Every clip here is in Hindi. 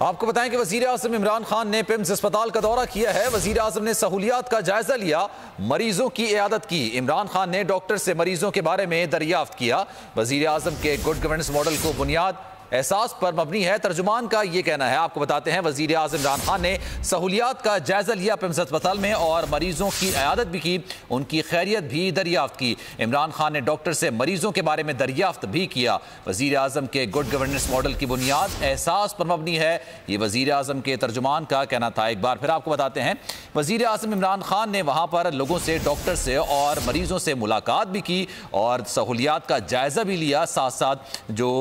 आपको बताएं कि वजीर आज़म इमरान खान ने पिम्स अस्पताल का दौरा किया है। वजीर आज़म ने सहूलियात का जायजा लिया, मरीजों की इयादत की। इमरान खान ने डॉक्टर से मरीजों के बारे में दरियाफ्त किया। वजीर आज़म के गुड गवर्नेंस मॉडल को बुनियाद एहसास पर मबनी है, तर्जुमान का ये कहना है। आपको बताते हैं वजीर आज़म इमरान खान ने सहूलियात का जायजा लिया पिम्स अस्पताल में और मरीजों की इयादत भी की, उनकी खैरियत भी दरियाफ्त की। इमरान खान ने डॉक्टर से मरीजों के बारे में दरियाफ्त भी किया। वजीर आज़म के गुड गवर्नेंस मॉडल की बुनियाद एहसास पर मबनी है, ये वजीर आज़म के तर्जुमान का कहना था। एक बार फिर आपको बताते हैं वजीर आज़म इमरान खान ने वहाँ पर लोगों से, डॉक्टर से और मरीजों से मुलाकात भी की और सहूलियात का जायजा भी लिया। साथ साथ जो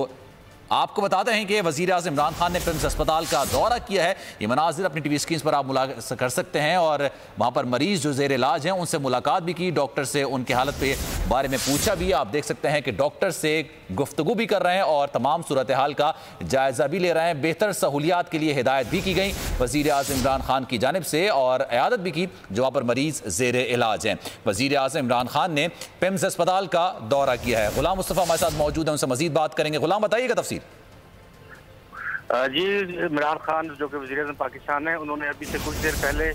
आपको बताते हैं कि वज़ीर आज़म इमरान खान ने पिम्स अस्पताल का दौरा किया है। ये मनाजिर अपनी टीवी स्क्रीन पर आप मुलाकात कर सकते हैं और वहाँ पर मरीज जो ज़ेर इलाज हैं उनसे मुलाकात भी की, डॉक्टर से उनकी हालत के बारे में पूछा भी। आप देख सकते हैं कि डॉक्टर से गुफ्तगू भी कर रहे हैं और तमाम सूरत हाल का जायज़ा भी ले रहे हैं। बेहतर सहूलियात के लिए हिदायत भी की गई वज़ीर आज़म इमरान खान की जानिब से और इयादत भी की जो वहाँ पर मरीज ज़ेर इलाज हैं। वज़ीर आज़म इमरान खान ने पिम्स अस्पताल का दौरा किया है। गुलाम मुस्तफ़ा हमारे साथ मौजूद हैं, उनसे मज़ीद बात करेंगे। गुलाम, बताइएगा तफसील। जी, इमरान खान जो कि वज़ीर-ए-आज़म पाकिस्तान है, उन्होंने अभी से कुछ देर पहले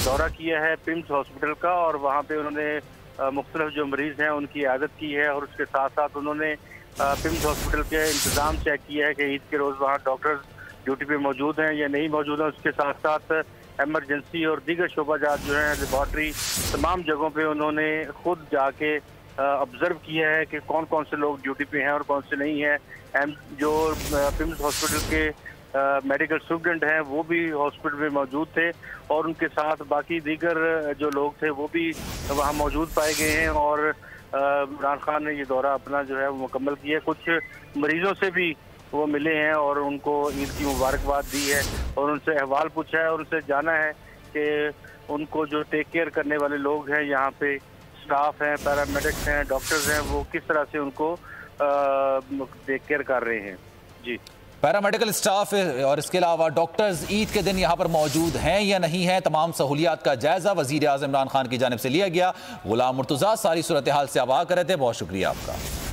दौरा किया है पिम्स हॉस्पिटल का और वहाँ पे उन्होंने मुख्तलिफ जो मरीज़ हैं उनकी इयादत की है और उसके साथ साथ उन्होंने पिम्स हॉस्पिटल के इंतज़ाम चेक किया है कि ईद के रोज़ वहाँ डॉक्टर्स ड्यूटी पे मौजूद हैं या नहीं मौजूद हैं। उसके साथ साथ एमरजेंसी और दीगर शोबाजात जो हैं, लेबॉर्ट्री, तमाम जगहों पर उन्होंने खुद जाके ऑब्जर्व किया है कि कौन कौन से लोग ड्यूटी पे हैं और कौन से नहीं हैं। जो पिम्स हॉस्पिटल के मेडिकल स्टूडेंट हैं वो भी हॉस्पिटल में मौजूद थे और उनके साथ बाकी दीगर जो लोग थे वो भी वहाँ मौजूद पाए गए हैं और इमरान खान ने ये दौरा अपना जो है वो मुकम्मल किया। कुछ मरीजों से भी वो मिले हैं और उनको ईद की मुबारकबाद दी है और उनसे अहवाल पूछा है और उनसे जाना है कि उनको जो टेक केयर करने वाले लोग हैं, यहाँ पे स्टाफ हैं, पैरामेडिक्स हैं, डॉक्टर्स हैं, वो किस तरह से उनको टेक केयर कर रहे हैं। जी, पैरामेडिकल स्टाफ और इसके अलावा डॉक्टर्स ईद के दिन यहाँ पर मौजूद हैं या नहीं हैं, तमाम सहूलियात का जायजा वज़ीर आज़म इमरान खान की जानिब से लिया गया। गुलाम मुर्तज़ा सारी सूरत हाल से आगाह कर रहे थे, बहुत शुक्रिया आपका।